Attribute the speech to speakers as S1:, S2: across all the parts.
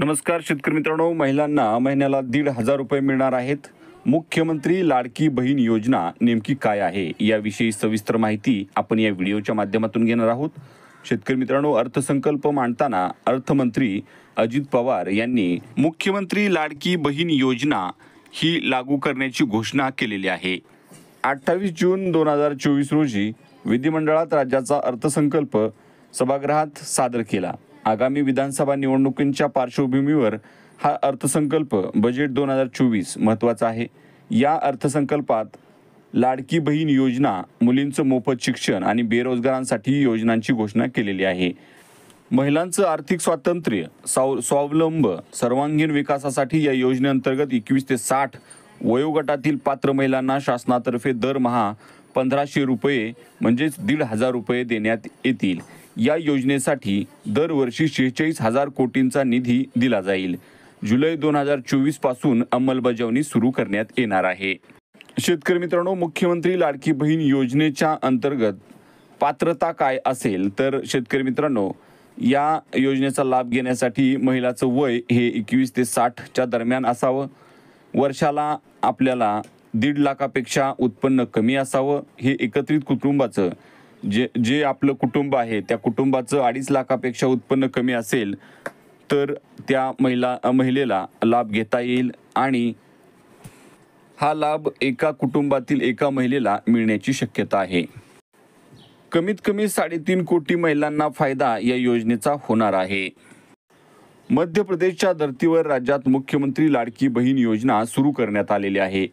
S1: नमस्कार शेतकरी मित्रांनो, महिलांना महिन्याला 1,500 रुपये मिळणार आहेत. मुख्यमंत्री लाडकी बहीण योजना नेमकी काय आहे याविषयी सविस्तर माहिती आपण या व्हिडिओच्या माध्यमातून घेणार आहोत. शेतकरी मित्रांनो, अर्थसंकल्प मांडताना अर्थमंत्री अजित पवार यांनी मुख्यमंत्री लाडकी बहीण योजना ही लागू करण्याची घोषणा केलेली आहे. 28 जून 2024 रोजी विधिमंडळात राज्याचा अर्थसंकल्प सभागृहात सादर केला. आगामी विधानसभा निवडणुकींच्या पार्श्वभूमीवर हा अर्थसंकल्प बजेट 2024 महत्त्वाचा आहे. या अर्थसंकल्पात लाडकी बहीण योजना, मुलींचं मोफत शिक्षण आणि बेरोजगारांसाठी योजनांची घोषणा केलेली आहे. महिलांचं आर्थिक स्वातंत्र्य, स्वावलंब, सर्वांगीण विकासासाठी या योजनेअंतर्गत 21 ते 60 वयोगटातील पात्र महिलांना शासनातर्फे दरमहा 1,500 रुपये म्हणजेच 1,500 रुपये देण्यात येतील. या योजनेसाठी दरवर्षी 46,000 कोटींचा निधी दिला जाईल. जुलै 2024 पासून अंमलबजावणी सुरू करण्यात येणार आहे. शेतकरी मित्रांनो, मुख्यमंत्री लाडकी बहीण योजनेच्या अंतर्गत पात्रता काय असेल तर शेतकरी मित्रांनो, या योजनेचा लाभ घेण्यासाठी महिलाचं वय हे 21 ते 60च्या दरम्यान असावं. वर्षाला आपल्याला 1.5 लाखापेक्षा उत्पन्न कमी असावं. हे एकत्रित कुटुंबाचं जे आपलं कुटुंब आहे त्या कुटुंबाचं 2.5 लाखापेक्षा उत्पन्न कमी असेल तर त्या महिलेला लाभ घेता येईल आणि हा लाभ एका कुटुंबातील एका महिलेला मिळण्याची शक्यता आहे. कमीत कमी 3.5 कोटी महिलांना फायदा या योजनेचा होणार आहे. मध्य प्रदेशच्या धर्तीवर राज्यात मुख्यमंत्री लाडकी बहीण योजना सुरू करण्यात आलेली आहे.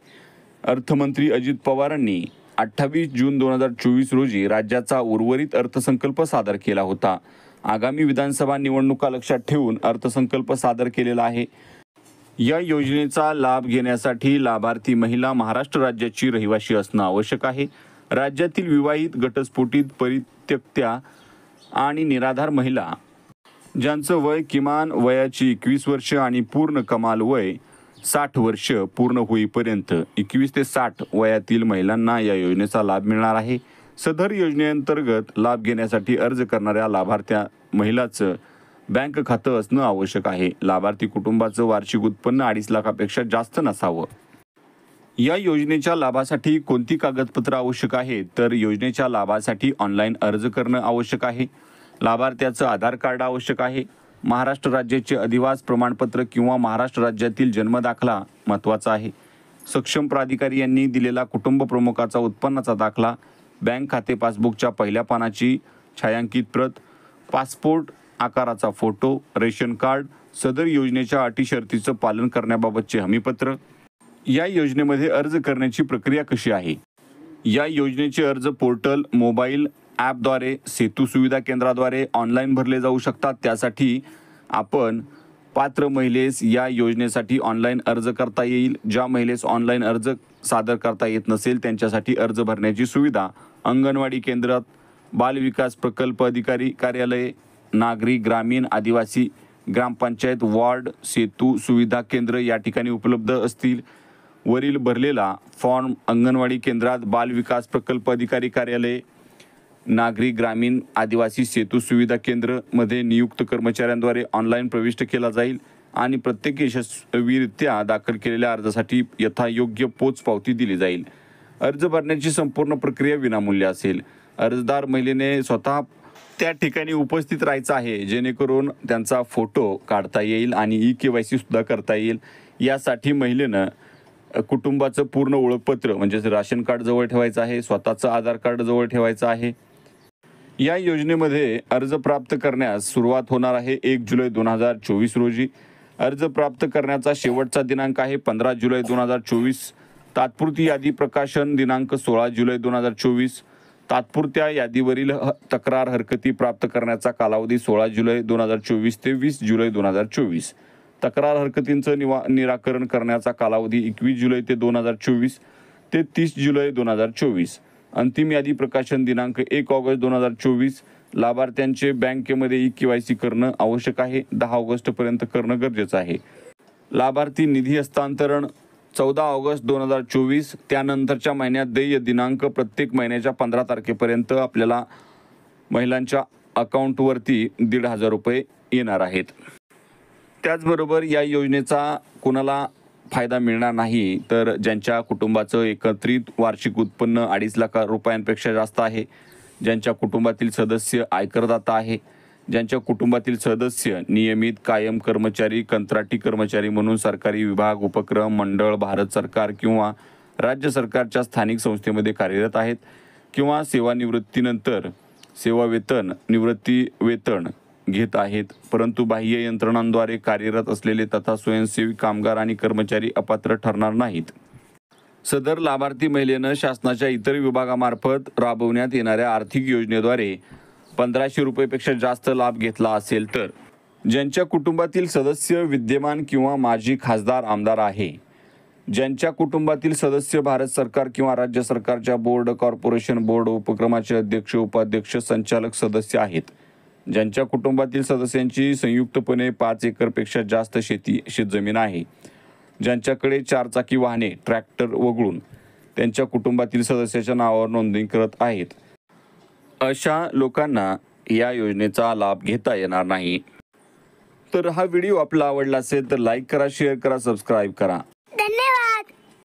S1: अर्थमंत्री अजित पवारांनी 28 जून 2024 रोजी राज्याचा उर्वरित अर्थसंकल्प सादर केला होता. आगामी विधानसभा निवडणुका लक्षात ठेवून अर्थसंकल्प सादर केलेला आहे. या योजनेचा लाभ घेण्यासाठी लाभार्थी महिला महाराष्ट्र राज्याची रहिवासी असणं आवश्यक आहे. राज्यातील विवाहित, घटस्फोटित, परित्यक्त्या आणि निराधार महिला ज्यांचं वय किमान वयाची 21 वर्ष आणि पूर्ण कमाल वय 60 वर्ष पूर्ण होईपर्यंत 21 ते 60 वयातील महिलांना या योजनेचा लाभ मिळणार आहे. सदर योजनेअंतर्गत लाभ घेण्यासाठी अर्ज करणाऱ्या लाभार्थ्या महिलाचं बँक खातं असणं आवश्यक आहे. लाभार्थी कुटुंबाचं वार्षिक उत्पन्न 2.5 लाखापेक्षा जास्त नसावं. या योजनेच्या लाभासाठी कोणती कागदपत्र आवश्यक आहे तर योजनेच्या लाभासाठी ऑनलाईन अर्ज करणं आवश्यक आहे. लाभार्थ्याचं आधार कार्ड आवश्यक आहे. महाराष्ट्र राज्याचे अधिवास प्रमाणपत्र किंवा महाराष्ट्र राज्यातील जन्मदाखला महत्त्वाचा आहे. सक्षम प्राधिकारी यांनी दिलेला कुटुंब प्रमुखाचा उत्पन्नाचा दाखला, बँक खाते पासबुकच्या पहिल्या पानाची छायांकित प्रत, पासपोर्ट आकाराचा फोटो, रेशन कार्ड, सदर योजनेच्या अटी शर्तीचं पालन करण्याबाबतचे हमीपत्र. या योजनेमध्ये अर्ज करण्याची प्रक्रिया कशी आहे? या योजनेचे अर्ज पोर्टल, मोबाईल ॲपद्वारे, सेतू सुविधा केंद्राद्वारे ऑनलाईन भरले जाऊ शकतात. त्यासाठी आपण पात्र महिलेस या योजनेसाठी ऑनलाईन अर्ज करता येईल. ज्या महिलेस ऑनलाईन अर्ज सादर करता येत नसेल त्यांच्यासाठी अर्ज भरण्याची सुविधा अंगणवाडी केंद्रात, बाल विकास प्रकल्प अधिकारी कार्यालय, नागरी, ग्रामीण, आदिवासी ग्रामपंचायत, वार्ड, सेतू सुविधा केंद्र या ठिकाणी उपलब्ध असतील. वरील भरलेला फॉर्म अंगणवाडी केंद्रात, बाल विकास प्रकल्प अधिकारी कार्यालय, नागरी, ग्रामीण, आदिवासी सेतू सुविधा केंद्र मध्ये नियुक्त कर्मचाऱ्यांद्वारे ऑनलाईन प्रविष्ट केला जाईल आणि प्रत्येक यशस्वीरित्या दाखल केलेल्या अर्जासाठी यथायोग्य पोचपावती दिली जाईल. अर्ज भरण्याची संपूर्ण प्रक्रिया विनामूल्य असेल. अर्जदार महिलेने स्वतः त्या ठिकाणी उपस्थित राहायचं आहे जेणेकरून त्यांचा फोटो काढता येईल आणि KYC सुद्धा करता येईल. यासाठी महिलेनं कुटुंबाचं पूर्ण ओळखपत्र म्हणजेच राशन कार्ड जवळ ठेवायचं आहे, स्वतःचं आधार कार्ड जवळ ठेवायचं आहे. या योजनेमध्ये अर्ज प्राप्त करण्यास सुरुवात होणार आहे 1 जुलै 2024 रोजी. अर्ज प्राप्त करण्याचा शेवटचा दिनांक आहे 15 जुलै 2024. तात्पुरती यादी प्रकाशन दिनांक 16 जुलै 2024. तात्पुरत्या यादीवरील तक्रार हरकती प्राप्त करण्याचा कालावधी 16 जुलै 2024 ते 20 जुलै 2024. तक्रार हरकतींचं निराकरण करण्याचा कालावधी 21 जुलै ते 2024 ते 30 जुलै 2024. अंतिम यादी प्रकाशन दिनांक 1 ऑगस्ट 2024. लाभार्थ्यांचे बँकेमध्ये KYC करणं आवश्यक आहे. 10 ऑगस्टपर्यंत करणं गरजेचं आहे. लाभार्थी निधी हस्तांतरण 14 ऑगस्ट 2024. त्यानंतरच्या महिन्यात देय दिनांक प्रत्येक महिन्याच्या 15 तारखेपर्यंत आपल्याला महिलांच्या अकाउंटवरती 1,500 रुपये येणार आहेत. त्याचबरोबर या योजनेचा कोणाला फायदा मिळणार नाही तर ज्यांच्या कुटुंबाचं एकत्रित वार्षिक उत्पन्न 2.5 लाख रुपयांपेक्षा जास्त आहे, ज्यांच्या कुटुंबातील सदस्य आयकरदाता आहे, ज्यांच्या कुटुंबातील सदस्य नियमित कायम कर्मचारी, कंत्राटी कर्मचारी म्हणून सरकारी विभाग, उपक्रम, मंडळ, भारत सरकार किंवा राज्य सरकारच्या स्थानिक संस्थेमध्ये कार्यरत आहेत किंवा सेवानिवृत्तीनंतर सेवा वेतन, निवृत्ती वेतन घेत आहेत, परंतु बाह्य यंत्रणांद्वारे कार्यरत असलेले तथा स्वयंसेवी कामगार आणि कर्मचारी अपात्र ठरणार नाहीत. सदर लाभार्थी महिलेनं शासनाच्या इतर विभागामार्फत राबवण्यात येणाऱ्या आर्थिक योजनेद्वारे 1500 रुपयेपेक्षा जास्त लाभ घेतला असेल तर ज्यांच्या कुटुंबातील सदस्य विद्यमान किंवा माजी खासदार आमदार आहे, ज्यांच्या कुटुंबातील सदस्य भारत सरकार किंवा राज्य सरकारच्या बोर्ड, कॉर्पोरेशन, बोर्ड, उपक्रमाचे अध्यक्ष, उपाध्यक्ष, संचालक सदस्य आहेत, ज्यांच्या कुटुंबातील सदस्यांची संयुक्तपणे 5 एकरपेक्षा जास्त शेतजमीन आहे, ज्यांच्याकडे 4 चाकी वाहने, ट्रॅक्टर वगळून त्यांच्या कुटुंबातील सदस्याच्या नावावर नोंदणी करत आहेत, अशा लोकांना या योजनेचा लाभ घेता येणार नाही. तर हा व्हिडिओ आपला आवडला असेल तर लाईक करा, शेअर करा, सबस्क्राईब करा.